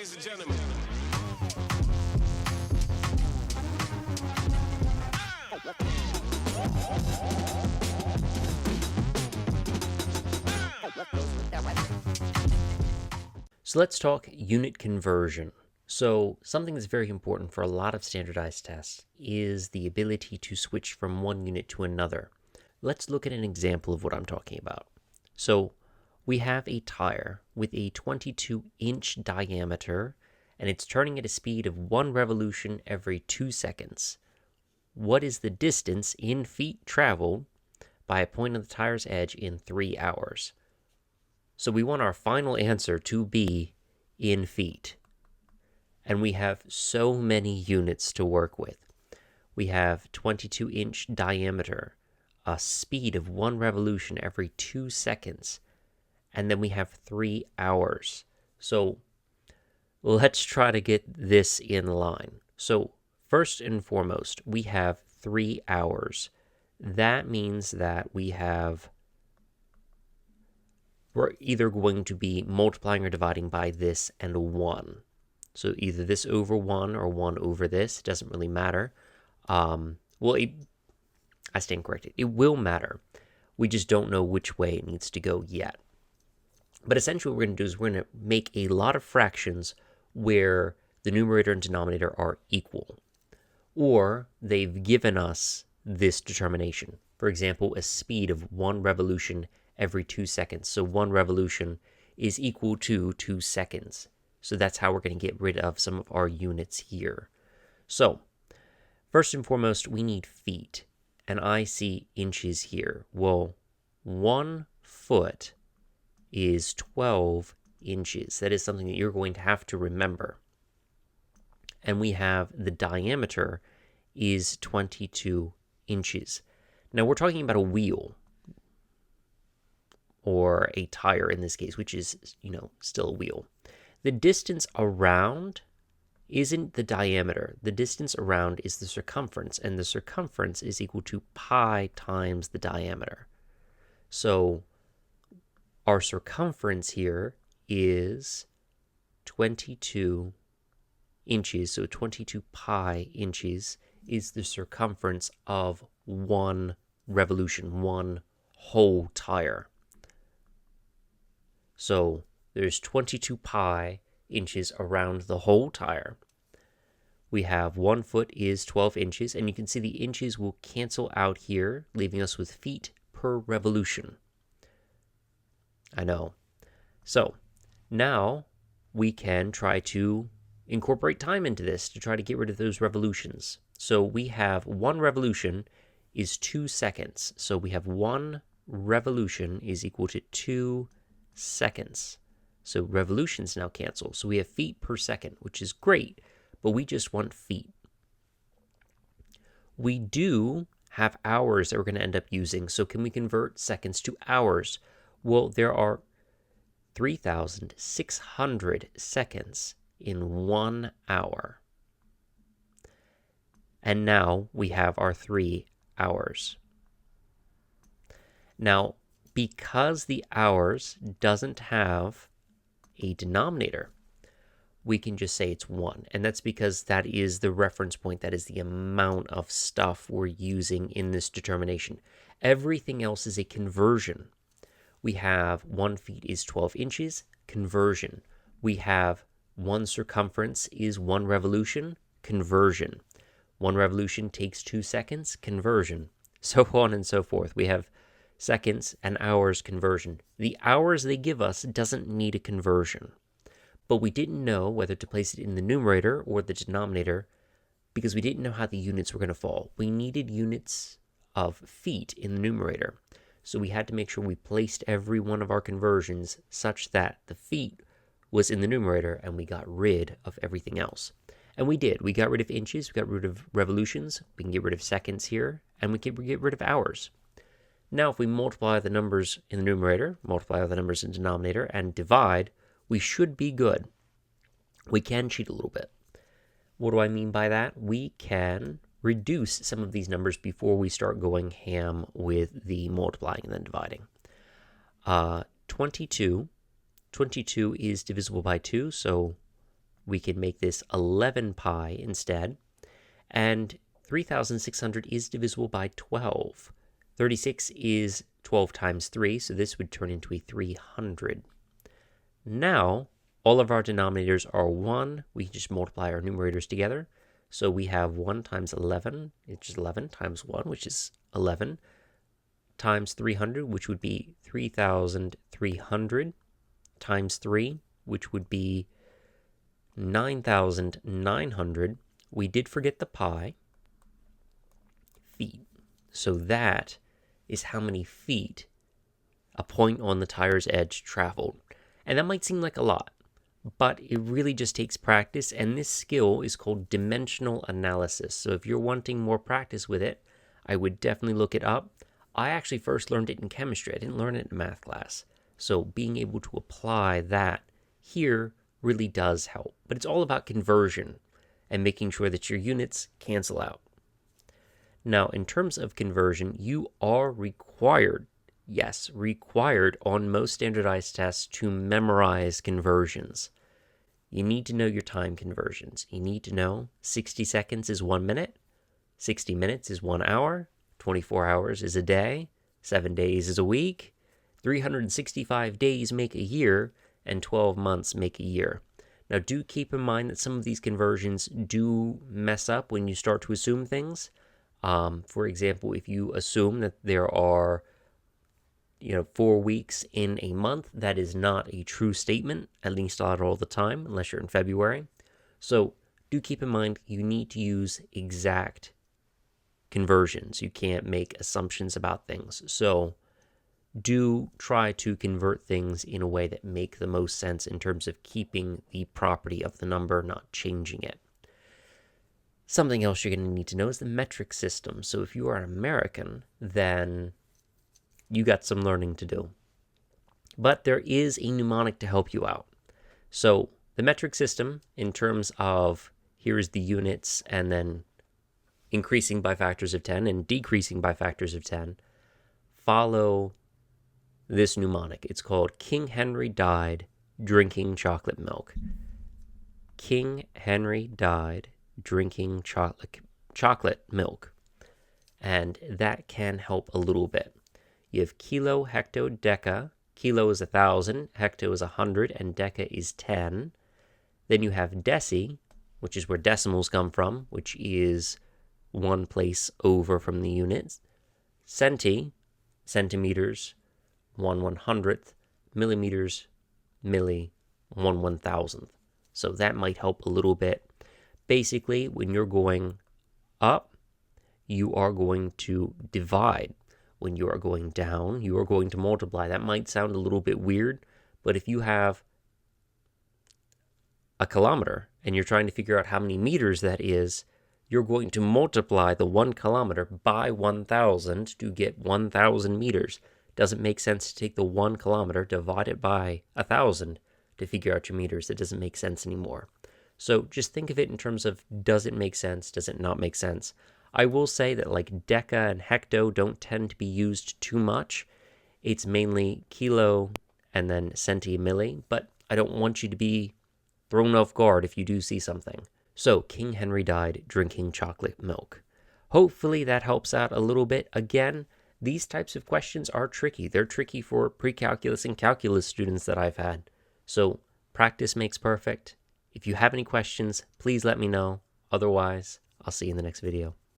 ladies and gentlemen. So let's talk unit conversion. So something that's very important for a lot of standardized tests is the ability to switch from one unit to another. Let's look at an example of what I'm talking about. So we have a tire with a 22-inch diameter, and it's turning at a speed of 1 revolution every 2 seconds. What is the distance in feet traveled by a point on the tire's edge in 3 hours? So we want our final answer to be in feet. And we have so many units to work with. We have 22-inch diameter, a speed of 1 revolution every 2 seconds, and then we have 3 hours. So let's try to get this in line. So first and foremost, we have 3 hours. That means that we're either going to be multiplying or dividing by this and 1. So either this over 1 or 1 over this. It doesn't really matter. I stand corrected. It will matter. We just don't know which way it needs to go yet. But essentially what we're going to do is we're going to make a lot of fractions where the numerator and denominator are equal. Or they've given us this determination. For example, a speed of 1 revolution every 2 seconds. So 1 revolution is equal to 2 seconds. So that's how we're going to get rid of some of our units here. So first and foremost, we need feet. And I see inches here. Well, 1 foot is 12 inches. That is something that you're going to have to remember. And we have the diameter is 22 inches. Now we're talking about a wheel, or a tire in this case, which is, still a wheel. The distance around isn't the diameter. The distance around is the circumference, and the circumference is equal to pi times the diameter. So our circumference here is 22 inches, so 22 pi inches is the circumference of 1 revolution, 1 whole tire. So there's 22 pi inches around the whole tire. We have 1 foot is 12 inches, and you can see the inches will cancel out here, leaving us with feet per revolution. I know. So now we can try to incorporate time into this to try to get rid of those revolutions. So we have 1 revolution is 2 seconds. So we have 1 revolution is equal to 2 seconds. So revolutions now cancel. So we have feet per second, which is great, but we just want feet. We do have hours that we're going to end up using. So can we convert seconds to hours? Well, there are 3,600 seconds in 1 hour. And now we have our 3 hours. Now, because the hours doesn't have a denominator, we can just say it's 1. And that's because that is the reference point. That is the amount of stuff we're using in this determination. Everything else is a conversion. We have 1 feet is 12 inches, conversion. We have 1 circumference is 1 revolution, conversion. 1 revolution takes 2 seconds, conversion. So on and so forth. We have seconds and hours conversion. The hours they give us doesn't need a conversion. But we didn't know whether to place it in the numerator or the denominator because we didn't know how the units were going to fall. We needed units of feet in the numerator. So we had to make sure we placed every one of our conversions such that the feet was in the numerator and we got rid of everything else. And we did. We got rid of inches, we got rid of revolutions, we can get rid of seconds here, and we can get rid of hours. Now, if we multiply the numbers in the numerator, multiply the numbers in the denominator, and divide, we should be good. We can cheat a little bit. What do I mean by that? We can reduce some of these numbers before we start going ham with the multiplying and then dividing. 22 is divisible by 2, so we can make this 11 pi instead. And 3,600 is divisible by 12. 36 is 12 times 3, so this would turn into a 300. Now, all of our denominators are 1. We can just multiply our numerators together. So we have 1 times 11, which is 11, times 1, which is 11, times 300, which would be 3,300, times 3, which would be 9,900. We did forget the pi, feet. So that is how many feet a point on the tire's edge traveled. And that might seem like a lot, but it really just takes practice, and this skill is called dimensional analysis. So if you're wanting more practice with it, I would definitely look it up. I actually first learned it in chemistry. I didn't learn it in math class. So being able to apply that here really does help. But it's all about conversion and making sure that your units cancel out. Now, in terms of conversion, you are required, yes, required on most standardized tests to memorize conversions. You need to know your time conversions. You need to know 60 seconds is 1 minute, 60 minutes is 1 hour, 24 hours is a day, 7 days is a week, 365 days make a year, and 12 months make a year. Now, do keep in mind that some of these conversions do mess up when you start to assume things. For example, if you assume that there are 4 weeks in a month, that is not a true statement, at least not all the time, unless you're in February. So do keep in mind you need to use exact conversions. You can't make assumptions about things. So do try to convert things in a way that make the most sense in terms of keeping the property of the number, not changing it. Something else you're going to need to know is the metric system. So if you are an American, then you got some learning to do. But there is a mnemonic to help you out. So the metric system, in terms of here's the units and then increasing by factors of 10 and decreasing by factors of 10, follow this mnemonic. It's called King Henry died drinking chocolate milk. King Henry died drinking chocolate milk. And that can help a little bit. You have kilo, hecto, deca. Kilo is 1,000, hecto is 100, and deca is 10. Then you have deci, which is where decimals come from, which is one place over from the units. Centi, centimeters, 1/100th, millimeters, milli, 1/1000th. So that might help a little bit. Basically, when you're going up, you are going to divide. When you are going down, you are going to multiply. That might sound a little bit weird, but if you have a kilometer and you're trying to figure out how many meters that is, you're going to multiply the 1 kilometer by 1,000 to get 1,000 meters. Doesn't make sense to take the 1 kilometer, divide it by 1,000 to figure out your meters. It doesn't make sense anymore. So just think of it in terms of, does it make sense? Does it not make sense? I will say that like deca and hecto don't tend to be used too much. It's mainly kilo and then centi, milli, but I don't want you to be thrown off guard if you do see something. So King Henry died drinking chocolate milk. Hopefully that helps out a little bit. Again, these types of questions are tricky. They're tricky for pre-calculus and calculus students that I've had. So practice makes perfect. If you have any questions, please let me know. Otherwise, I'll see you in the next video.